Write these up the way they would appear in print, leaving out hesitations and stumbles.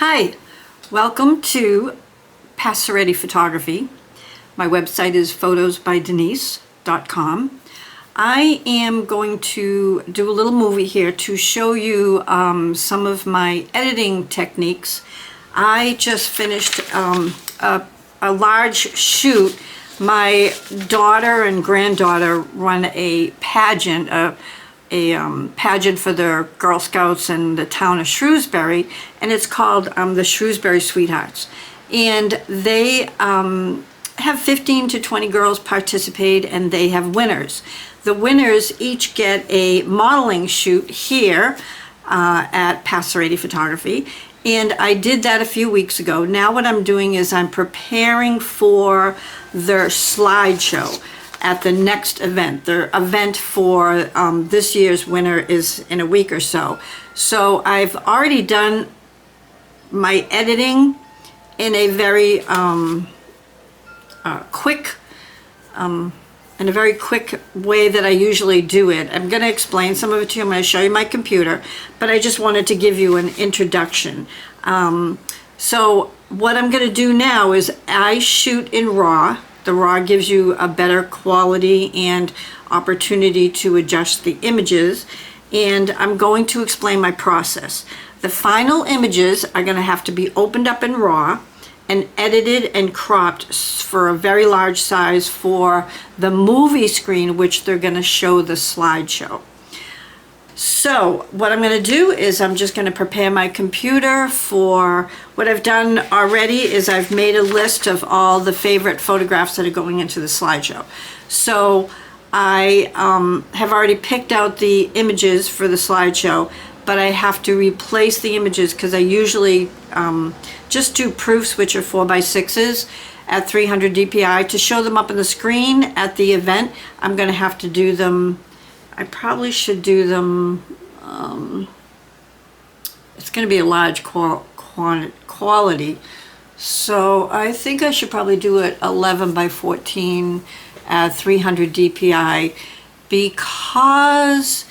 Hi, welcome to Passeretti Photography. My website is photosbydenise.com. I am going to do a little movie here to show you some of my editing techniques. I just finished a large shoot. My daughter and granddaughter run a pageant, pageant for the Girl Scouts in the town of Shrewsbury, and it's called the Shrewsbury Sweethearts. And they have 15 to 20 girls participate, and they have winners. The winners each get a modeling shoot here at Passeretti Photography, and I did that a few weeks ago. Now what I'm doing is I'm preparing for their slideshow at the next event. Their event for this year's winner is in a week or so. So I've already done my editing in a very quick way that I usually do it. I'm going to explain some of it to you. I'm going to show you my computer, but I just wanted to give you an introduction. So what I'm going to do now is I shoot in RAW. The RAW gives you a better quality and opportunity to adjust the images, and I'm going to explain my process. The final images are going to have to be opened up in RAW and edited and cropped for a very large size for the movie screen, which they're going to show the slideshow. So what I'm going to do is I'm just going to prepare my computer for what I've done already is I've made a list of all the favorite photographs that are going into the slideshow. So I have already picked out the images for the slideshow, but I have to replace the images because I usually just do proofs, which are 4x6s at 300 DPI. To show them up on the screen at the event, I'm going to have to do them. I probably should do them, it's going to be a large quality, so I think I should probably do it 11x14 at 300 DPI because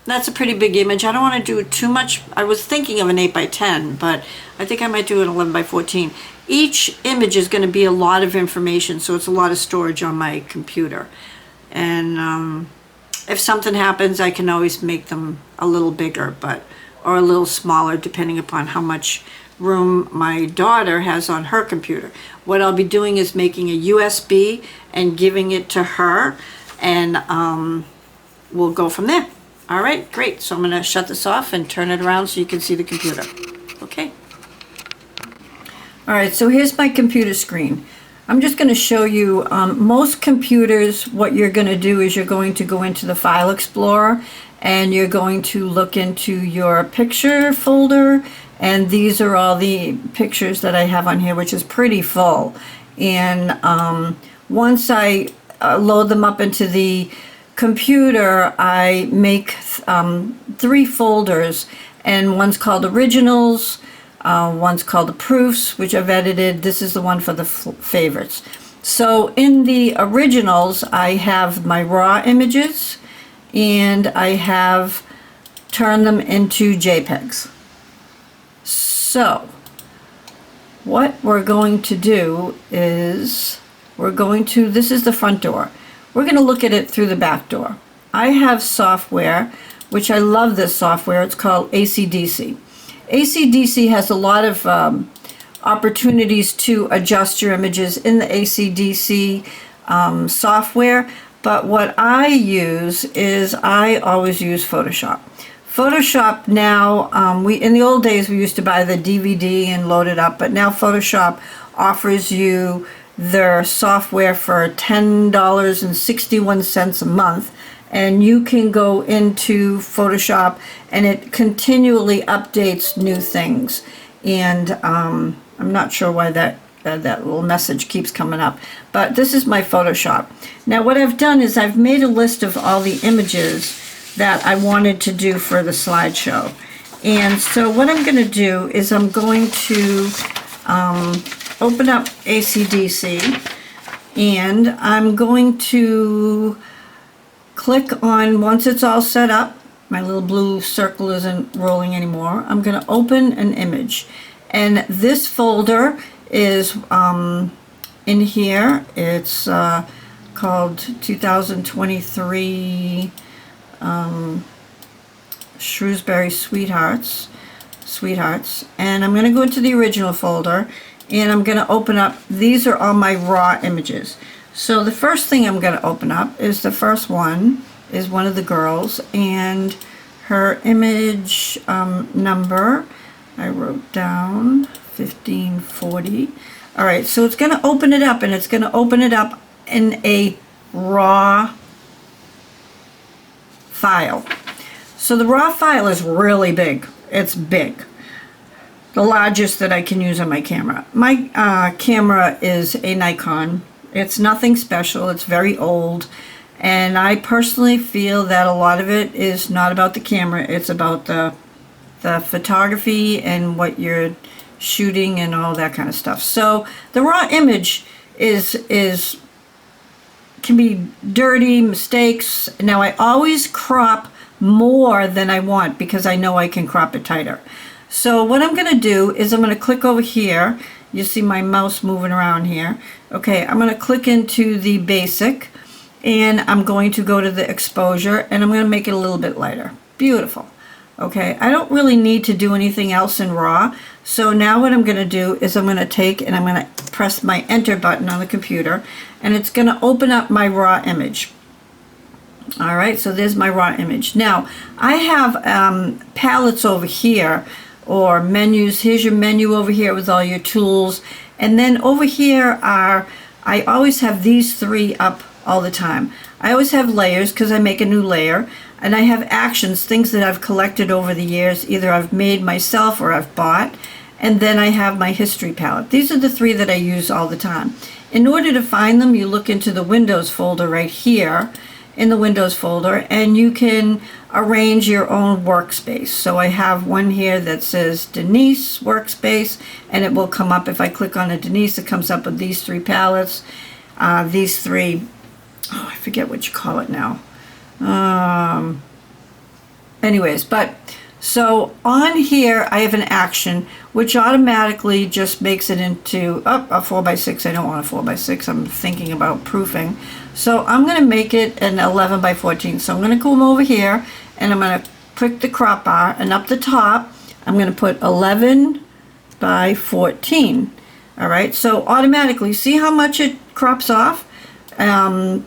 that's a pretty big image. I don't want to do too much. I was thinking of an 8x10, but I think I might do an 11x14. Each image is going to be a lot of information, so it's a lot of storage on my computer. And if something happens, I can always make them a little bigger, or a little smaller, depending upon how much room my daughter has on her computer. What I'll be doing is making a USB and giving it to her, and we'll go from there. All right, great. So I'm going to shut this off and turn it around so you can see the computer. Okay. All right, so here's my computer screen. I'm just going to show you, most computers, what you're going to do is you're going to go into the File Explorer and you're going to look into your picture folder, and these are all the pictures that I have on here, which is pretty full. And once I load them up into the computer, I make 3 folders, and one's called Originals, one's called the Proofs, which I've edited. This is the one for the favorites. So in the Originals, I have my raw images, and I have turned them into JPEGs. So what we're going to do is this is the front door. We're going to look at it through the back door. I have software, which I love this software. It's called ACDC. ACDC has a lot of opportunities to adjust your images in the ACDC software, but what I use is I always use Photoshop. Photoshop now, in the old days we used to buy the DVD and load it up, but now Photoshop offers you their software for $10.61 a month, and you can go into Photoshop and it continually updates new things. And I'm not sure why that little message keeps coming up, but this is my Photoshop. Now what I've done is I've made a list of all the images that I wanted to do for the slideshow. And so what I'm going to do is I'm going to open up ACDC, and I'm going to click on, once it's all set up, My little blue circle isn't rolling anymore. I'm going to open an image. And this folder is in here. It's called 2023 Shrewsbury Sweethearts. And I'm going to go into the original folder, and I'm going to open up, these are all my raw images. So the first thing I'm going to open up is the first one is one of the girls, and her image number I wrote down 1540. All right, so it's going to open it up, and it's going to open it up in a raw file. So the raw file is really big. It's big. The largest that I can use on my camera. My camera is a Nikon. It's nothing special. It's very old. And I personally feel that a lot of it is not about the camera. It's about the photography and what you're shooting and all that kind of stuff. So the raw image can be dirty, mistakes. Now I always crop more than I want because I know I can crop it tighter. So what I'm going to do is I'm going to click over here. You see my mouse moving around here. Okay, I'm going to click into the basic, and I'm going to go to the exposure, and I'm going to make it a little bit lighter. Beautiful. Okay, I don't really need to do anything else in RAW. So now what I'm going to do is I'm going to take and I'm going to press my enter button on the computer, and it's going to open up my raw image. All right, so there's my raw image. Now I have palettes over here, or menus. Here's your menu over here with all your tools, and then over here I always have these three up all the time. I always have layers because I make a new layer, and I have actions, things that I've collected over the years, either I've made myself or I've bought, and then I have my history palette. These are the three that I use all the time. In order to find them, you look into the Windows folder right here, in the Windows folder, and you can arrange your own workspace. So I have one here that says Denise workspace, and it will come up. If I click on a Denise, it comes up with these three palettes, these three, oh, I forget what you call it now. Anyways, but so on here I have an action which automatically just makes it into a 4x6. I don't want a 4x6. I'm thinking about proofing. So I'm going to make it an 11x14. So I'm going to come over here and I'm going to click the crop bar, and up the top I'm going to put 11x14. All right, so automatically, see how much it crops off?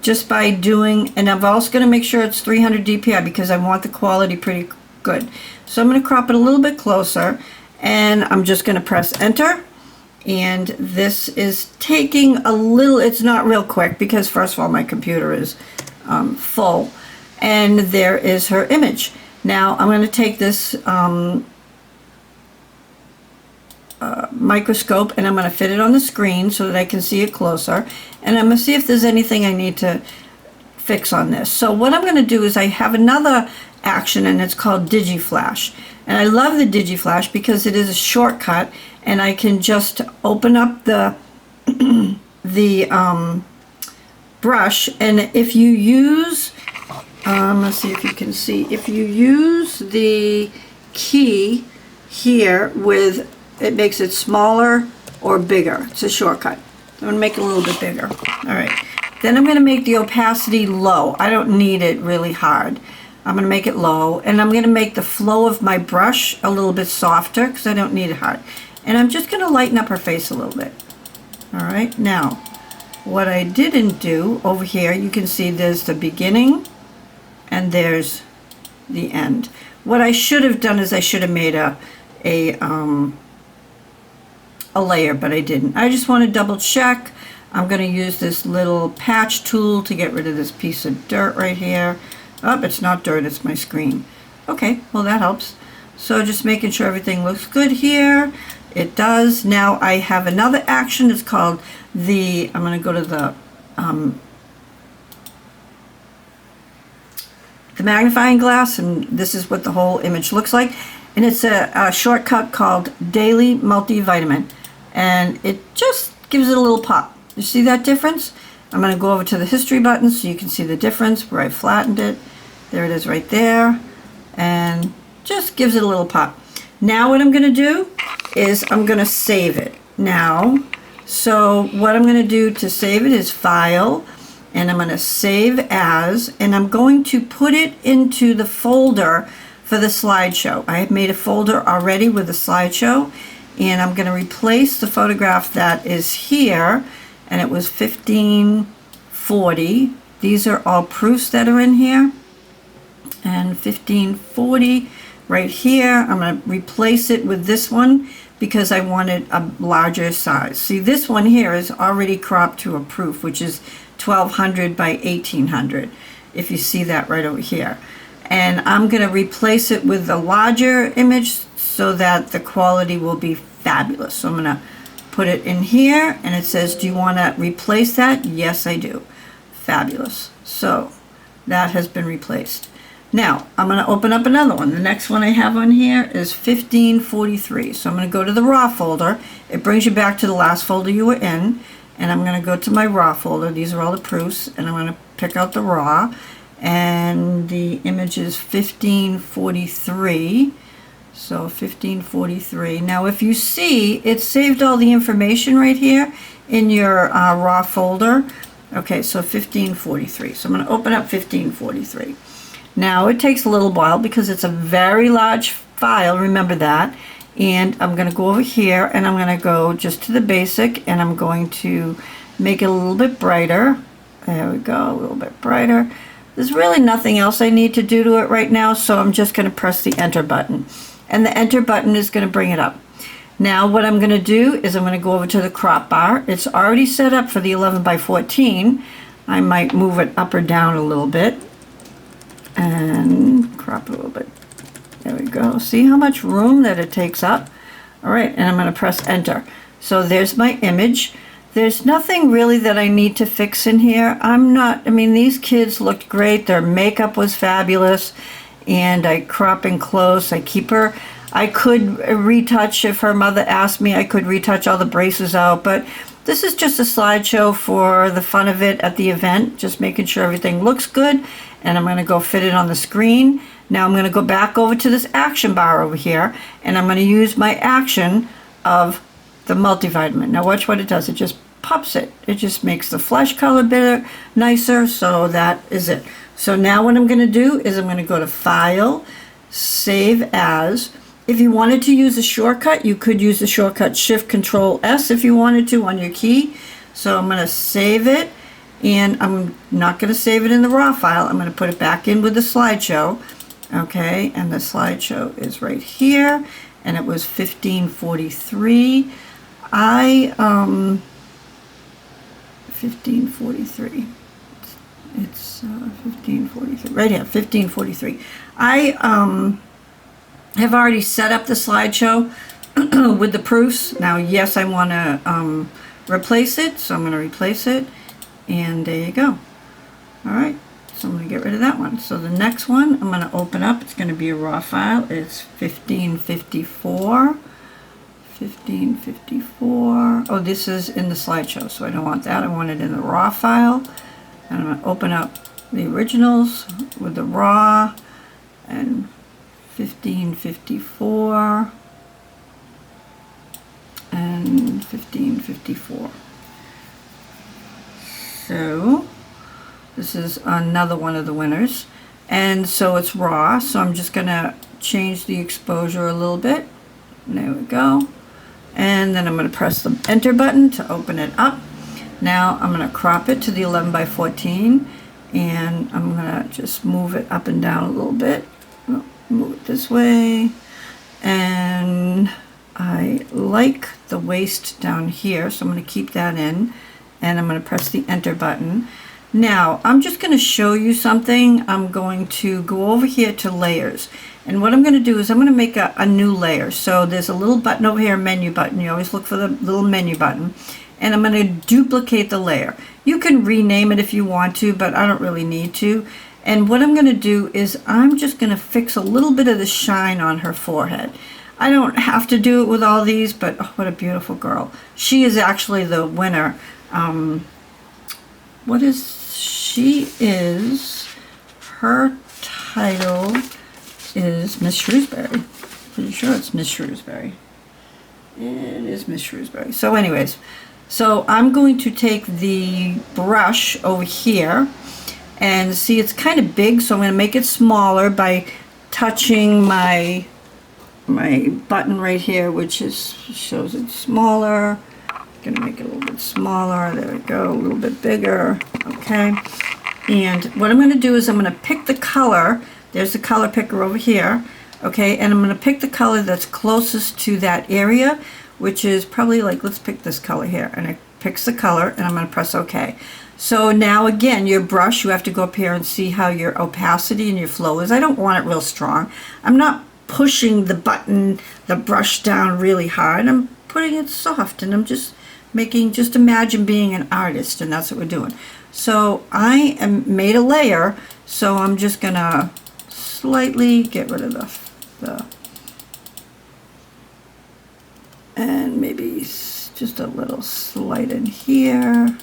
Just by doing, and I'm also going to make sure it's 300 DPI because I want the quality pretty good. So I'm going to crop it a little bit closer, and I'm just going to press enter, and this is taking a little, it's not real quick because first of all my computer is full, and there is her image. Now I'm going to take this microscope, and I'm going to fit it on the screen so that I can see it closer, and I'm going to see if there's anything I need to fix on this. So what I'm going to do is I have another action, and it's called DigiFlash, and I love the DigiFlash because it is a shortcut, and I can just open up the brush, and if you use let's see if you can see, if you use the key here with, it makes it smaller or bigger. It's a shortcut. I'm going to make it a little bit bigger. All right. Then I'm going to make the opacity low. I don't need it really hard. I'm going to make it low, and I'm going to make the flow of my brush a little bit softer because I don't need it hard. And I'm just going to lighten up her face a little bit. All right. Now, what I didn't do over here, you can see there's the beginning and there's the end. What I should have done is I should have made a layer, but I didn't. I just want to double check. I'm going to use this little patch tool to get rid of this piece of dirt right here. Oh, it's not dirt, it's my screen. Okay, well that helps. So just making sure everything looks good here. It does. Now I have another action. It's called the, I'm going to go to the magnifying glass, and this is what the whole image looks like. And it's a shortcut called Daily Multivitamin, and it just gives it a little pop. You see that difference? I'm going to go over to the history button so you can see the difference where I flattened it. There it is right there. and just gives it a little pop. Now what I'm going to do is I'm going to save it now. So what I'm going to do to save it is File, and I'm going to Save As, and I'm going to put it into the folder for the slideshow. I have made a folder already with the slideshow, and I'm going to replace the photograph that is here, and it was 1540. These are all proofs that are in here, and 1540 right here. I'm going to replace it with this one because I wanted a larger size. See, this one here is already cropped to a proof, which is 1200 by 1800, if you see that right over here. And I'm going to replace it with a larger image so that the quality will be fabulous. So I'm going to put it in here, and it says, do you want to replace that? Yes, I do. Fabulous. So that has been replaced. Now I'm going to open up another one. The next one I have on here is 1543. So I'm going to go to the raw folder. It brings you back to the last folder you were in, and I'm going to go to my raw folder. These are all the proofs, and I'm going to pick out the raw, and the image is 1543. So 1543. Now if you see, it saved all the information right here in your raw folder. Okay, so 1543. So I'm going to open up 1543. Now it takes a little while because it's a very large file, remember that. And I'm going to go over here, and I'm going to go just to the basic, and I'm going to make it a little bit brighter. There we go, a little bit brighter. There's really nothing else I need to do to it right now, so I'm just going to press the enter button. And the enter button is going to bring it up. Now what I'm going to do is I'm going to go over to the crop bar. It's already set up for the 11 by 14. I might move it up or down a little bit and crop it a little bit. There we go. See how much room that it takes up? All right, and I'm going to press enter. So there's my image. There's nothing really that I need to fix in here. I mean, these kids looked great. Their makeup was fabulous, and I crop in close. I keep her. I could retouch if her mother asked me. I could retouch all the braces out, but this is just a slideshow for the fun of it at the event, just making sure everything looks good. And I'm going to go fit it on the screen. Now I'm going to go back over to this action bar over here, and I'm going to use my action of the multivitamin. Now watch what it does. It just pops it. It just makes the flesh color better, nicer. So that is it. So now what I'm going to do is I'm going to go to File, Save As. If you wanted to use a shortcut, you could use the shortcut Shift-Control-S if you wanted to on your key. So I'm going to save it, and I'm not going to save it in the raw file. I'm going to put it back in with the slideshow. Okay, and the slideshow is right here, and it was 1543. 1543. It's 1543 right here, 1543. I have already set up the slideshow with the proofs. Now yes, I want to replace it, so I'm going to replace it, and there you go. All right, so I'm going to get rid of that one. So the next one I'm going to open up. It's going to be a raw file. It's 1554. 1554. Oh, this is in the slideshow, so I don't want that. I want it in the raw file. And I'm going to open up the originals with the raw, and 1554 and 1554. So this is another one of the winners, and so it's raw, so I'm just going to change the exposure a little bit. There we go. And then I'm going to press the enter button to open it up. Now I'm going to crop it to the 11 by 14, and I'm going to just move it up and down a little bit. Move it this way, and I like the waist down here, so I'm going to keep that in, and I'm going to press the enter button. Now I'm just going to show you something. I'm going to go over here to layers, and what I'm going to do is I'm going to make a new layer. So there's a little button over here, menu button. You always look for the little menu button, and I'm going to duplicate the layer. You can rename it if you want to, but I don't really need to. And what I'm going to do is I'm just going to fix a little bit of the shine on her forehead. I don't have to do it with all these, but oh, what a beautiful girl. She is actually the winner. What is she is, her title is Miss Shrewsbury. Pretty sure it's Miss Shrewsbury. It is Miss Shrewsbury. So anyways, so I'm going to take the brush over here and see it's kind of big, so I'm going to make it smaller by touching my button right here, which is shows it smaller. I'm gonna make it a little bit smaller. There we go, a little bit bigger. Okay. And what I'm gonna do is I'm gonna pick the color. There's the color picker over here. Okay, and I'm gonna pick the color that's closest to that area, which is probably like, let's pick this color here. And it picks the color, and I'm gonna press OK. So now again, your brush, you have to go up here and see how your opacity and your flow is. I don't want it real strong. I'm not pushing the button, the brush down really hard. I'm putting it soft, and I'm just making, just imagine being an artist, and that's what we're doing. So I am made a layer, so I'm just gonna slightly get rid of the and maybe just a little slight in here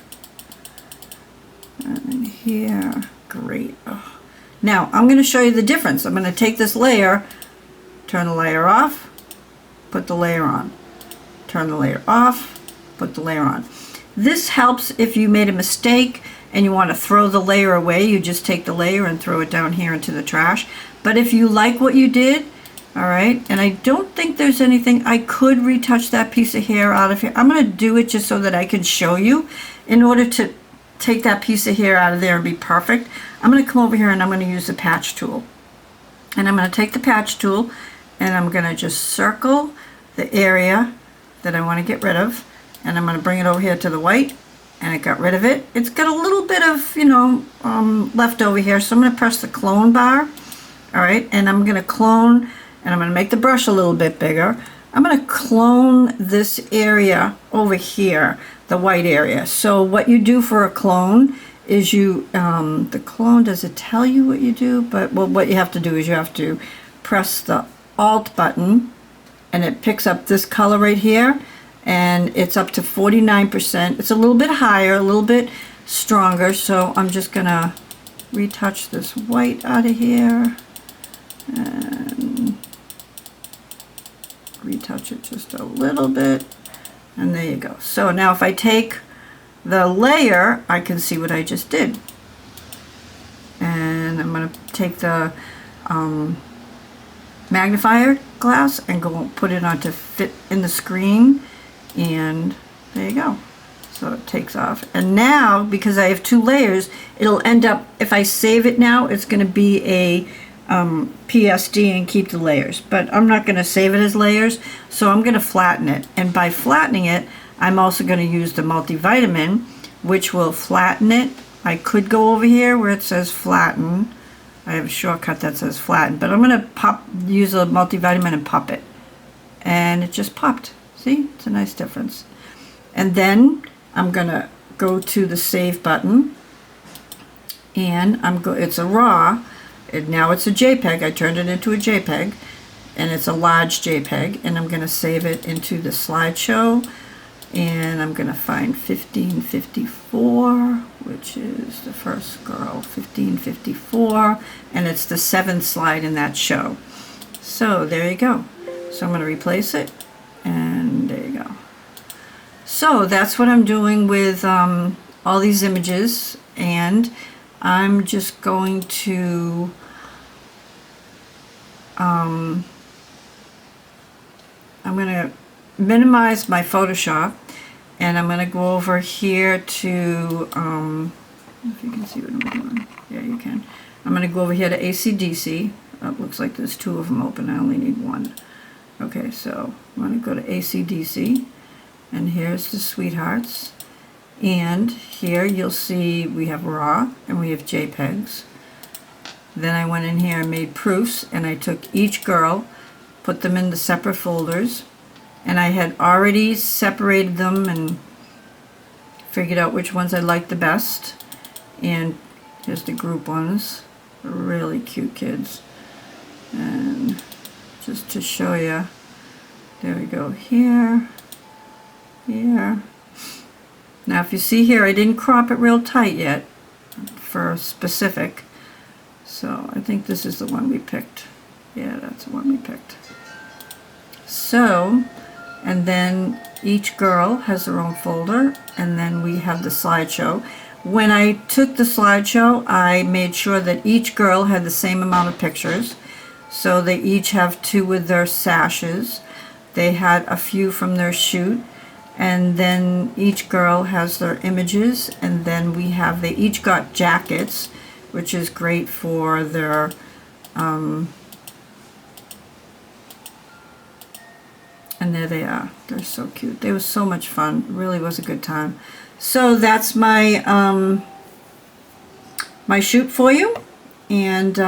and in here. Great. Oh. Now I'm going to show you the difference. I'm going to take this layer, turn the layer off, put the layer on, turn the layer off, put the layer on. This helps if you made a mistake and you want to throw the layer away. You just take the layer and throw it down here into the trash. But if you like what you did, all right, and I don't think there's anything, I could retouch that piece of hair out of here. I'm going to do it just so that I can show you. In order to take that piece of hair out of there and be perfect, I'm going to come over here and I'm going to use the patch tool. And I'm going to take the patch tool and I'm going to just circle the area that I want to get rid of. And I'm going to bring it over here to the white, and I got rid of it. It's got a little bit of, you know, left over here, so I'm going to press the clone bar. All right, and I'm going to clone, and I'm going to make the brush a little bit bigger. I'm going to clone this area over here, the white area. So what you do for a clone is you, the clone, does it tell you what you do? But well, what you have to do is you have to press the Alt button, and it picks up this color right here, and it's up to 49%. It's a little bit higher, a little bit stronger, so I'm just going to retouch this white out of here and retouch it just a little bit, and there you go. So now if I take the layer, I can see what I just did. And I'm going to take the magnifier glass and go put it on to fit in the screen, and there you go. So it takes off, and now because I have two layers, it'll end up, if I save it now, it's going to be a PSD and keep the layers, but I'm not going to save it as layers, so I'm going to flatten it. And by flattening it, I'm also going to use the multivitamin, which will flatten it. I could go over here where it says flatten. I have a shortcut that says flatten, but I'm going to use a multivitamin and pop it, and it just popped. See, it's a nice difference. And then I'm going to go to the save button, and it's a raw, and now it's a JPEG. I turned it into a JPEG, and it's a large JPEG, and I'm going to save it into the slideshow, and I'm going to find 1554, which is the first girl, 1554, and it's the 7th slide in that show. So there you go. So I'm going to replace it, and there you go. So that's what I'm doing with all these images, and I'm just going to I'm going to minimize my Photoshop, and I'm going to go over here to if you can see what I'm doing. Yeah, you can. I'm going to go over here to AC/DC. It looks like there's two of them open. I only need one. Okay, so I'm going to go to AC/DC, and here's the sweethearts. And here you'll see we have RAW and we have JPEGs. Then I went in here and made proofs, and I took each girl, put them in the separate folders, and I had already separated them and figured out which ones I liked the best. And here's the group ones, really cute kids. And just to show you, there we go, here, here. Now if you see here, I didn't crop it real tight yet for specific, so I think this is the one we picked. Yeah, that's the one we picked. So, and then each girl has their own folder, and then we have the slideshow. When I took the slideshow, I made sure that each girl had the same amount of pictures. So they each have 2 with their sashes. They had a few from their shoot, and then each girl has their images, and then they each got jackets, which is great for their and there they are. They're so cute. They were so much fun. It really was a good time. So that's my my shoot for you. And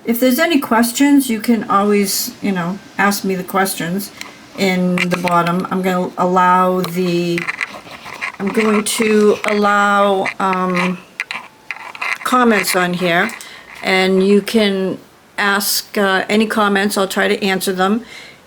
if there's any questions, you can always, ask me the questions in the bottom. I'm going to allow comments on here, and you can ask any comments. I'll try to answer them.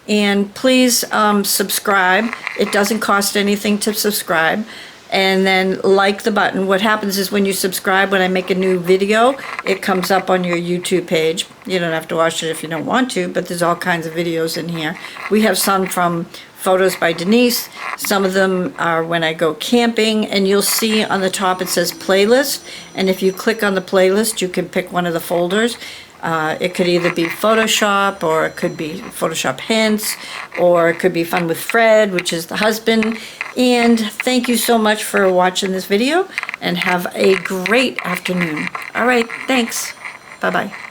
And please subscribe. It doesn't cost anything to subscribe. And then like the button. What happens is when you subscribe, when I make a new video, it comes up on your YouTube page. You don't have to watch it if you don't want to, but there's all kinds of videos in here. We have some from Photos by Denise. Some of them are when I go camping, and you'll see on the top it says playlist. And if you click on the playlist, you can pick one of the folders. It could either be Photoshop, or it could be Photoshop Hints, or it could be Fun with Fred, which is the husband. And thank you so much for watching this video, and have a great afternoon. All right, thanks. Bye-bye.